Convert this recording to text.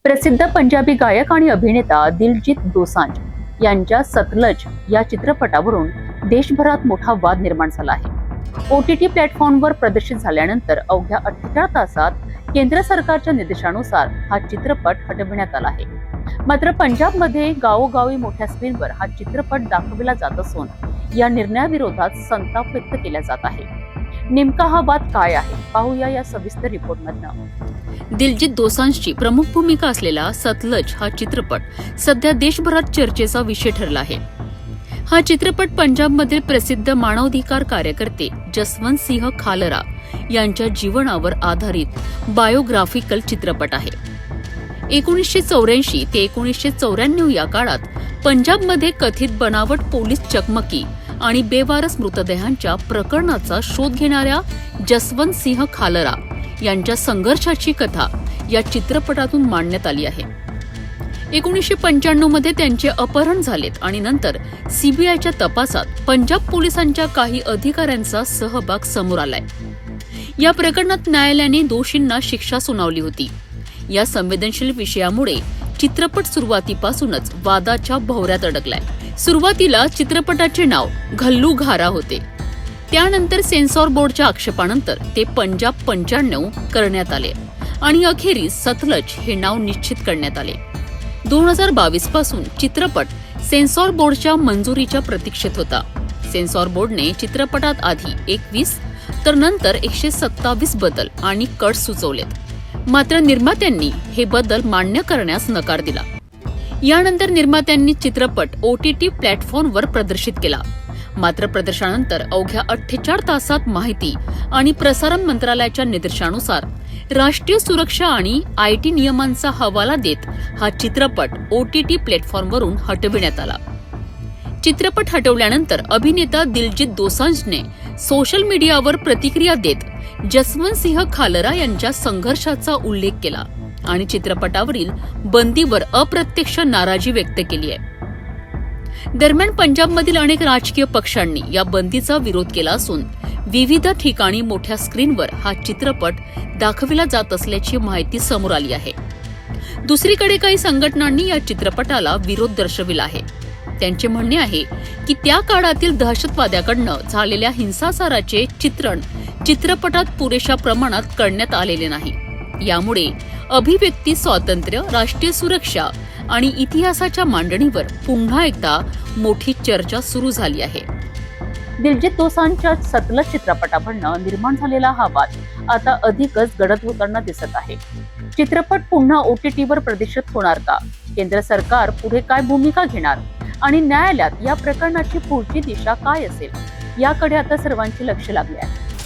प्रसिद्ध पंजाबी गायक आणि अभिनेता दिलजीत दोसांझ यांच्या सतलज या चित्रपटावरून देशभरात मोठा वाद निर्माण झाला आहे. OTT प्लॅटफॉर्मवर प्रदर्शित झाल्यानंतर अवघ्या 48 तासात केंद्र सरकारच्या निर्देशानुसार हा चित्रपट हटविण्यात आला आहे. मात्र पंजाबमध्ये गावोगावी मोठ्या स्क्रीनवर हा चित्रपट दाखवला जात असून या निर्णयाविरोधात संताप व्यक्त केला जात आहे. नेमका हा वाद काय आहे पाहूया या सविस्तर रिपोर्टमधनं. दिलजीत दोसांझची प्रमुख भूमिका असलेला सतलज हा चित्रपट सध्या देशभरात चर्चेचा विषय ठरला आहे. हा चित्रपट पंजाबमधील प्रसिद्ध मानवाधिकार कार्यकर्ते जसवंत सिंह खालरा यांच्या जीवनावर आधारित बायोग्राफिकल चित्रपट आहे. 1984 ते 1994 या काळात पंजाबमध्ये कथित बनावट पोलीस चकमकी आणि बेवारस मृतदेहांच्या प्रकरणाचा शोध घेणाऱ्या जसवंत सिंह खालरा यांच्या संघर्षाची कथा या चित्रपटातून मांडण्यात आली आहे. 1995 मध्ये त्यांचे अपहरण झालेत आणि नंतर CBIच्या तपासात पंजाब पोलिसांच्या काही अधिकाऱ्यांचा सहभाग समोर आलाय. या प्रकरणात न्यायालयाने दोषींना शिक्षा सुनावली होती. या संवेदनशील विषयामुळे चित्रपट सुरुवातीपासूनच वादाच्या भोवऱ्यात अडकलाय. सुरुवातीला चित्रपटाचे नाव घल्लू घारा होते. त्यानंतर सेन्सॉर बोर्डच्या आक्षेपानंतर ते पंजाब 95 करण्यात आले आणि अखेरीस सतलज हे नाव निश्चित करण्यात आले. 2022 पासून चित्रपट सेन्सॉर बोर्डच्या मंजुरीच्या प्रतीक्षेत होता. सेन्सॉर बोर्डने चित्रपटात आधी 21 तर नंतर 127 बदल आणि कट सुचवलेत. मात्र निर्मात्यांनी हे बदल मान्य करण्यास नकार दिला. यानंतर निर्मात्यांनी चित्रपट OTT प्लॅटफॉर्मवर प्रदर्शित केला. मात्र प्रदर्शनानंतर अवघ्या 48 तासात माहिती आणि प्रसारण मंत्रालयाच्या निर्देशानुसार राष्ट्रीय सुरक्षा आणि IT नियमांचा हवाला देत हा चित्रपट OTT प्लॅटफॉर्मवरून हटविण्यात आला. चित्रपट हटवल्यानंतर अभिनेता दिलजीत दोसांझने सोशल मीडियावर प्रतिक्रिया देत जसवंत सिंह खालरा यांच्या संघर्षाचा उल्लेख केला आणि चित्रपटावरील बंदीवर अप्रत्यक्ष नाराजी व्यक्त केली आहे. दरम्यान पंजाबमधील अनेक राजकीय पक्षांनी या बंदीचा विरोध केला असून विविध ठिकाणी मोठ्या स्क्रीनवर हा चित्रपट दाखविला जात असल्याची माहिती समोर आली आहे. दुसरीकडे काही संघटनांनी या चित्रपटाला विरोध दर्शविला आहे. त्यांचे म्हणणे आहे की त्या काळातील दहशतवाद्याकडनं झालेल्या हिंसाचाराचे चित्रण चित्रपटात पुरेशा प्रमाणात करण्यात आलेले नाही. यामुळे अभिव्यक्ती स्वातंत्र्य, राष्ट्रीय सुरक्षा आणि इतिहासाच्या मांडणीवर पुन्हा एकदा मोठी चर्चा सुरू झाली आहे. दिलजीत दोसांझच्या सतलज चित्रपटावरनं निर्माण झालेला हा वाद आता अधिकच गडद होताना दिसत आहे. चित्रपट पुन्हा OTTवर प्रदर्शित होणार का? केंद्र सरकार पुढे काय भूमिका घेणार आणि न्यायालयात या प्रकरणाची पुढची दिशा काय असेल याकडे आता सर्वांचे लक्ष लागले आहे.